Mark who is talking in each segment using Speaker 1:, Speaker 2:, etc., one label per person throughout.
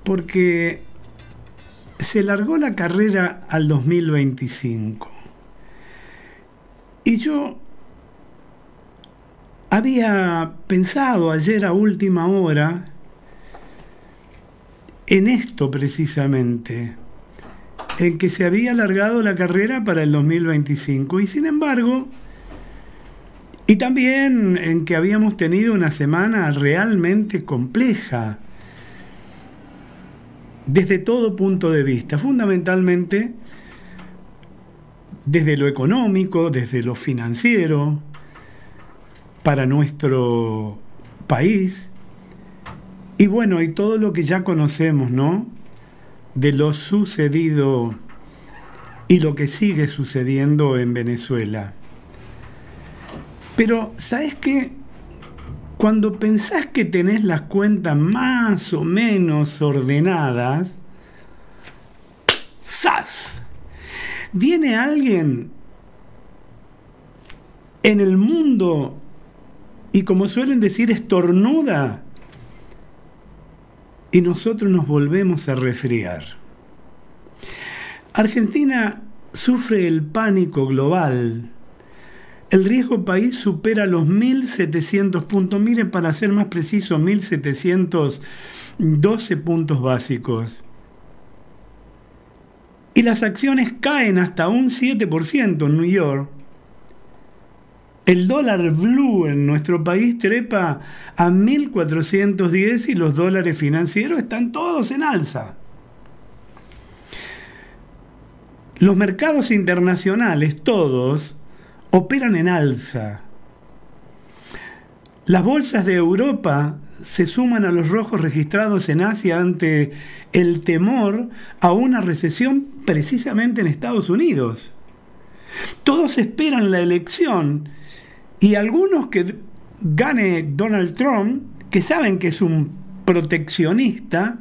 Speaker 1: porque se largó la carrera al 2025. Y yo había pensado ayer a última hora en esto precisamente, en que se había alargado la carrera para el 2025 y sin embargo, y también en que habíamos tenido una semana realmente compleja desde todo punto de vista, fundamentalmente desde lo económico, desde lo financiero, para nuestro país, y bueno, y todo lo que ya conocemos, ¿no?, de lo sucedido y lo que sigue sucediendo en Venezuela. Pero, ¿sabes qué? Cuando pensás que tenés las cuentas más o menos ordenadas, ¡zas!, viene alguien en el mundo y, como suelen decir, estornuda, y nosotros nos volvemos a resfriar. Argentina sufre el pánico global. El riesgo país supera los 1.700 puntos. Miren, para ser más preciso, 1.712 puntos básicos. Y las acciones caen hasta un 7% en New York. El dólar blue en nuestro país trepa a 1.410 y los dólares financieros están todos en alza. Los mercados internacionales, todos, operan en alza. Las bolsas de Europa se suman a los rojos registrados en Asia ante el temor a una recesión precisamente en Estados Unidos. Todos esperan la elección y algunos que gane Donald Trump, que saben que es un proteccionista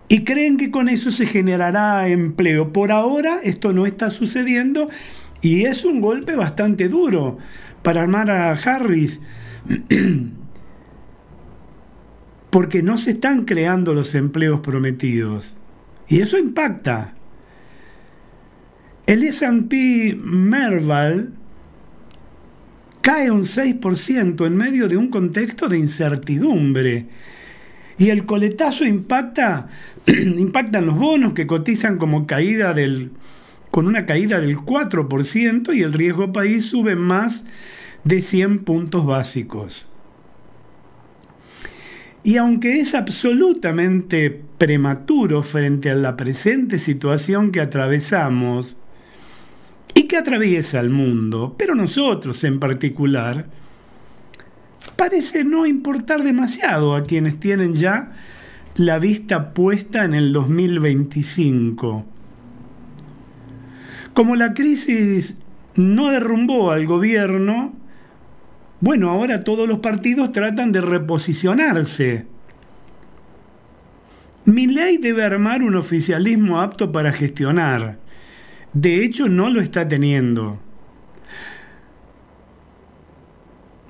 Speaker 1: y creen que con eso se generará empleo. Por ahora esto no está sucediendo y es un golpe bastante duro para armar a Harris, porque no se están creando los empleos prometidos y eso impacta. El S&P Merval cae un 6% en medio de un contexto de incertidumbre. Y el coletazo impactan los bonos que cotizan con una caída del 4% y el riesgo país sube más de 100 puntos básicos. Y aunque es absolutamente prematuro frente a la presente situación que atravesamos, y que atraviesa el mundo, pero nosotros en particular, parece no importar demasiado a quienes tienen ya la vista puesta en el 2025. Como la crisis no derrumbó al gobierno, bueno, ahora todos los partidos tratan de reposicionarse. Milei debe armar un oficialismo apto para gestionar. De hecho, no lo está teniendo.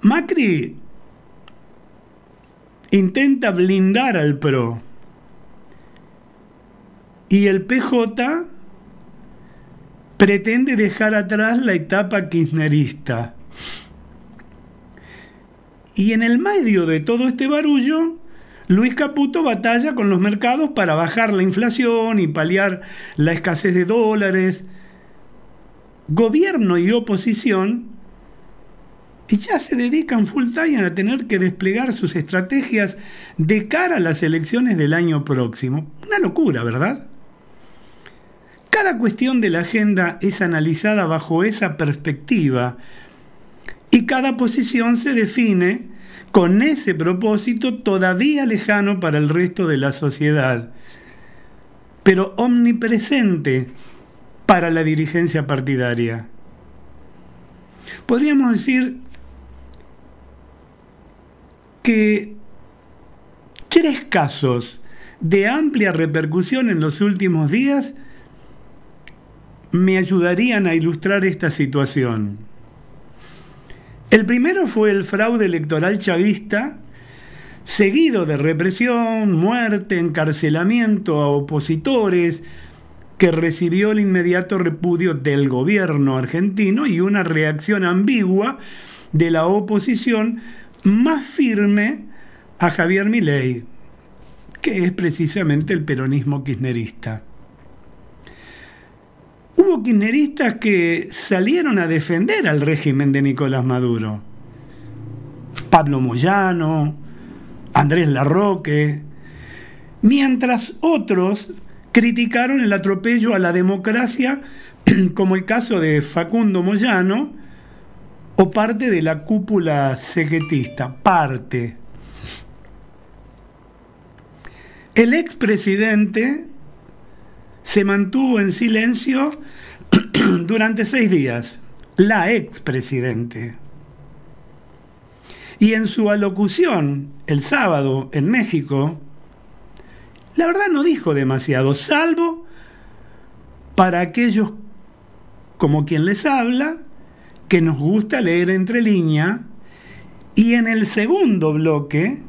Speaker 1: Macri intenta blindar al PRO. Y el PJ pretende dejar atrás la etapa kirchnerista. Y en el medio de todo este barullo, Luis Caputo batalla con los mercados para bajar la inflación y paliar la escasez de dólares. Gobierno y oposición ya se dedican full time a tener que desplegar sus estrategias de cara a las elecciones del año próximo. Una locura, ¿verdad? Cada cuestión de la agenda es analizada bajo esa perspectiva y cada posición se define con ese propósito todavía lejano para el resto de la sociedad, pero omnipresente para la dirigencia partidaria. Podríamos decir que 3 casos de amplia repercusión en los últimos días me ayudarían a ilustrar esta situación. El primero fue el fraude electoral chavista, seguido de represión, muerte, encarcelamiento a opositores, que recibió el inmediato repudio del gobierno argentino y una reacción ambigua de la oposición más firme a Javier Milei, que es precisamente el peronismo kirchnerista. Hubo kirchneristas que salieron a defender al régimen de Nicolás Maduro. Pablo Moyano, Andrés Larroque, mientras otros criticaron el atropello a la democracia, como el caso de Facundo Moyano, o parte de la cúpula sequetista, parte. El expresidente se mantuvo en silencio durante 6 días, la expresidente. Y en su alocución el sábado en México, la verdad no dijo demasiado, salvo para aquellos como quien les habla, que nos gusta leer entre líneas, y en el segundo bloque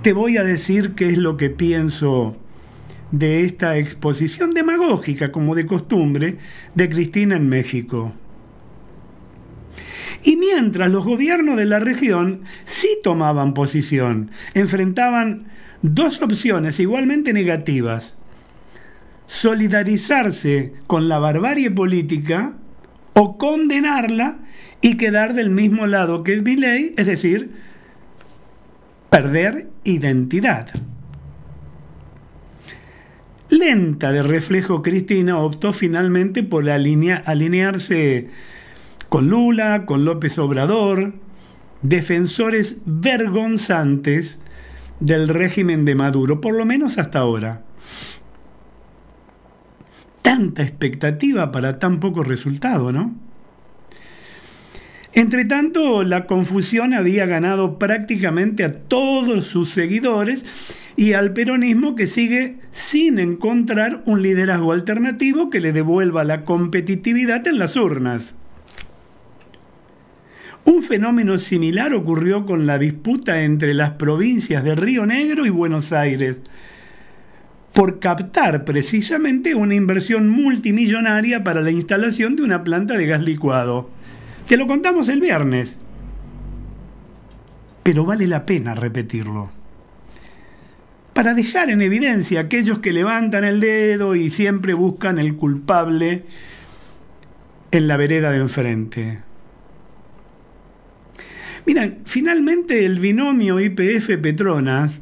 Speaker 1: te voy a decir qué es lo que pienso de esta exposición demagógica, como de costumbre, de Cristina en México. Y mientras los gobiernos de la región sí tomaban posición, enfrentaban dos opciones igualmente negativas: solidarizarse con la barbarie política o condenarla y quedar del mismo lado que Milei, es decir, perder identidad. Lenta de reflejo, Cristina optó finalmente por alinearse con Lula, con López Obrador, defensores vergonzantes del régimen de Maduro, por lo menos hasta ahora. Tanta expectativa para tan poco resultado, ¿no? Entretanto, la confusión había ganado prácticamente a todos sus seguidores y al peronismo, que sigue sin encontrar un liderazgo alternativo que le devuelva la competitividad en las urnas. Un fenómeno similar ocurrió con la disputa entre las provincias de Río Negro y Buenos Aires, por captar precisamente una inversión multimillonaria para la instalación de una planta de gas licuado. Te lo contamos el viernes, pero vale la pena repetirlo, para dejar en evidencia a aquellos que levantan el dedo y siempre buscan el culpable en la vereda de enfrente. Miren, finalmente el binomio YPF-Petronas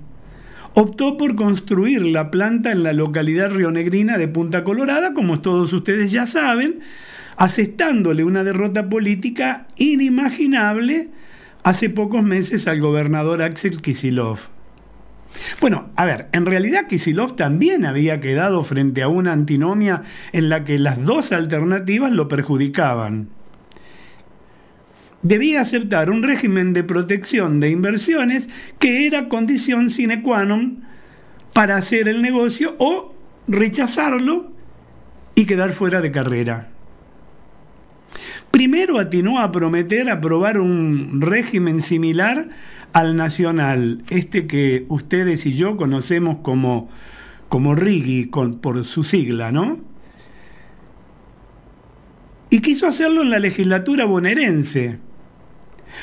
Speaker 1: optó por construir la planta en la localidad rionegrina de Punta Colorada, como todos ustedes ya saben, asestándole una derrota política inimaginable hace pocos meses al gobernador Axel Kicillof. Bueno, a ver, en realidad Kicillof también había quedado frente a una antinomia en la que las dos alternativas lo perjudicaban. Debía aceptar un régimen de protección de inversiones que era condición sine qua non para hacer el negocio, o rechazarlo y quedar fuera de carrera. Primero atinó a prometer aprobar un régimen similar al nacional, este que ustedes y yo conocemos como RIGI, por su sigla, ¿no? Y quiso hacerlo en la legislatura bonaerense,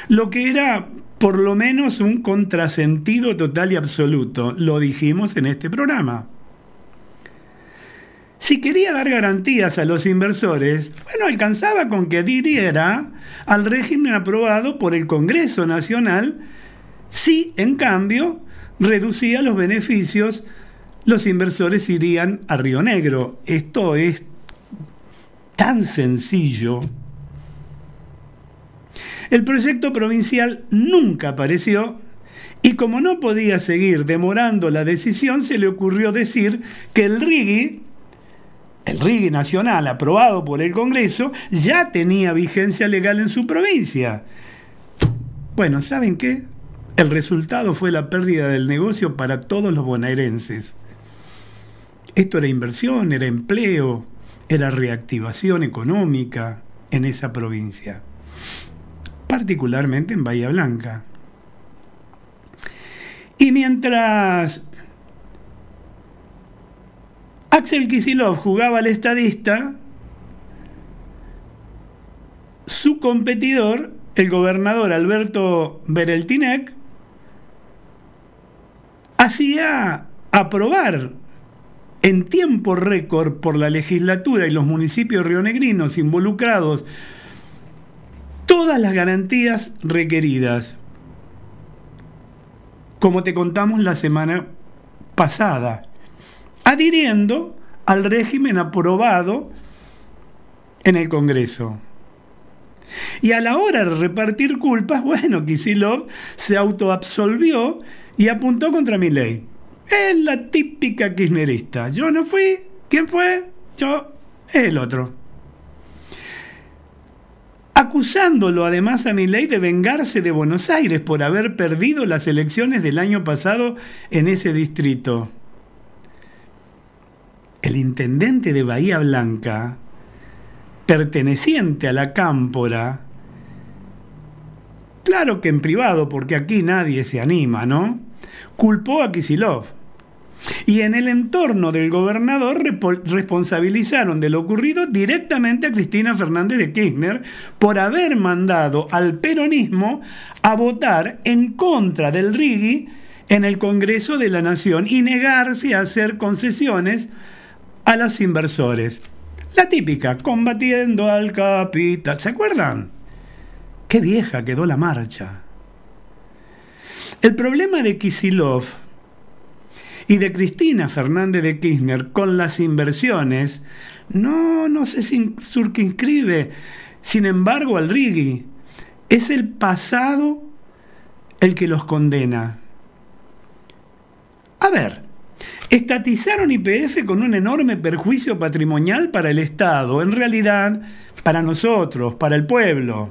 Speaker 1: lo que era por lo menos un contrasentido total y absoluto. Lo dijimos en este programa. Si quería dar garantías a los inversores, bueno, alcanzaba con que adhiriera al régimen aprobado por el Congreso Nacional. Si, en cambio, reducía los beneficios, los inversores irían a Río Negro. Esto es tan sencillo. El proyecto provincial nunca apareció y, como no podía seguir demorando la decisión, se le ocurrió decir que el RIGI nacional aprobado por el Congreso ya tenía vigencia legal en su provincia. Bueno, ¿saben qué? El resultado fue la pérdida del negocio para todos los bonaerenses. Esto era inversión, era empleo, era reactivación económica en esa provincia, particularmente en Bahía Blanca. Y mientras Axel Kicillof jugaba al estadista, su competidor, el gobernador Alberto Bereltinec, hacía aprobar en tiempo récord por la legislatura y los municipios rionegrinos involucrados todas las garantías requeridas, como te contamos la semana pasada, adhiriendo al régimen aprobado en el Congreso. Y a la hora de repartir culpas, bueno, Kicillof se autoabsolvió y apuntó contra Milei. Es la típica kirchnerista. Yo no fui. ¿Quién fue? Yo. Es el otro. Acusándolo además a Milei de vengarse de Buenos Aires por haber perdido las elecciones del año pasado en ese distrito. El intendente de Bahía Blanca, perteneciente a la Cámpora, claro que en privado, porque aquí nadie se anima, ¿no?, culpó a Kicillof. Y en el entorno del gobernador responsabilizaron de lo ocurrido directamente a Cristina Fernández de Kirchner por haber mandado al peronismo a votar en contra del RIGI en el Congreso de la Nación y negarse a hacer concesiones a los inversores. La típica, combatiendo al capital. ¿Se acuerdan? Qué vieja quedó la marcha. El problema de Kicillof y de Cristina Fernández de Kirchner con las inversiones no se circunscribe, sin embargo, al RIGI. Es el pasado el que los condena. A ver, estatizaron YPF con un enorme perjuicio patrimonial para el Estado, en realidad para nosotros, para el pueblo,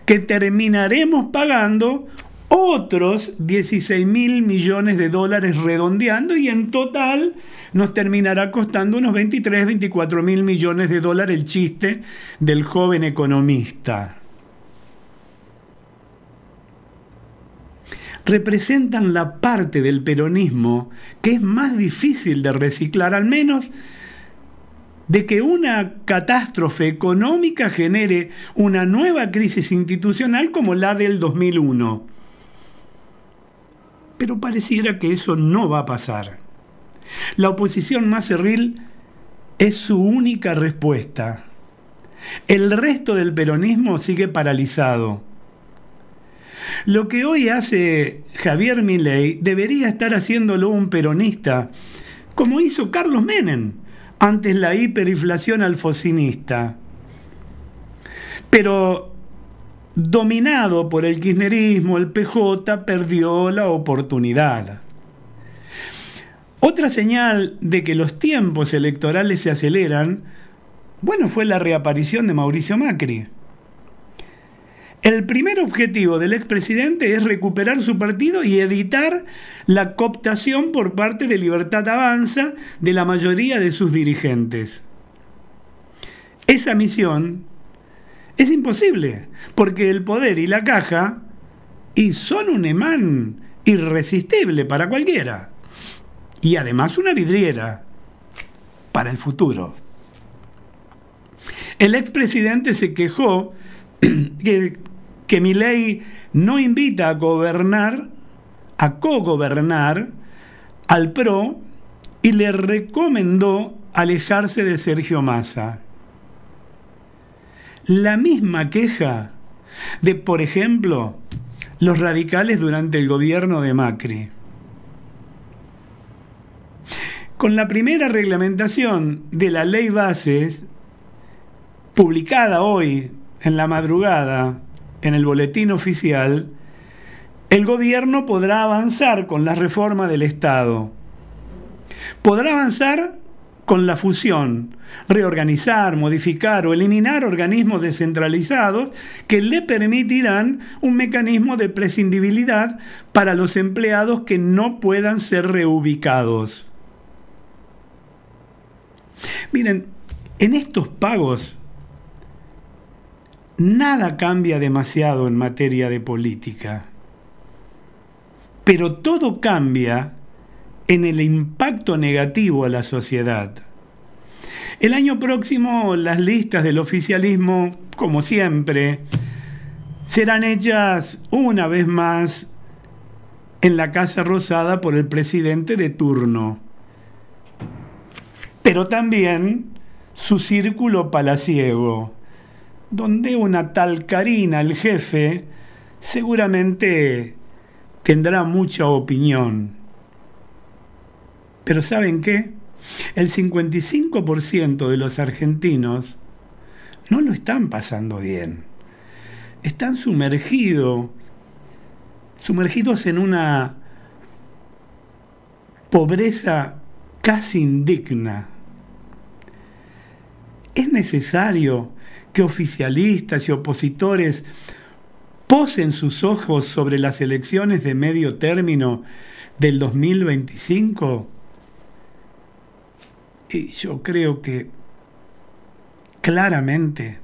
Speaker 1: que terminaremos pagando otros 16.000 millones de dólares redondeando, y en total nos terminará costando unos 24.000 millones de dólares el chiste del joven economista. Representan la parte del peronismo que es más difícil de reciclar, al menos de que una catástrofe económica genere una nueva crisis institucional como la del 2001. Pero pareciera que eso no va a pasar. La oposición más cerril es su única respuesta. El resto del peronismo sigue paralizado. Lo que hoy hace Javier Milei debería estar haciéndolo un peronista, como hizo Carlos Menem antes la hiperinflación alfonsinista. Pero dominado por el kirchnerismo, el PJ perdió la oportunidad. Otra señal de que los tiempos electorales se aceleran, bueno, fue la reaparición de Mauricio Macri. El primer objetivo del expresidente es recuperar su partido y evitar la cooptación por parte de Libertad Avanza de la mayoría de sus dirigentes. Esa misión es imposible, porque el poder y la caja son un imán irresistible para cualquiera, y además una vidriera para el futuro. El expresidente se quejó que Milei no invita a cogobernar al PRO y le recomendó alejarse de Sergio Massa. La misma queja de, por ejemplo, los radicales durante el gobierno de Macri. Con la primera reglamentación de la ley bases, publicada hoy en la madrugada en el boletín oficial, el gobierno podrá avanzar con la reforma del Estado. Podrá avanzar con la fusión, reorganizar, modificar o eliminar organismos descentralizados que le permitirán un mecanismo de prescindibilidad para los empleados que no puedan ser reubicados. Miren, en estos pagos nada cambia demasiado en materia de política. pero todo cambia en el impacto negativo a la sociedad. El año próximo las listas del oficialismo, como siempre, serán hechas una vez más en la Casa Rosada por el presidente de turno, pero también su círculo palaciego, donde una tal Karina, el jefe, seguramente tendrá mucha opinión. Pero ¿saben qué? El 55% de los argentinos no lo están pasando bien. Están sumergidos en una pobreza casi indigna. Es necesario que oficialistas y opositores posen sus ojos sobre las elecciones de medio término del 2025. Y yo creo que claramente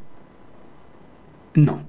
Speaker 1: no.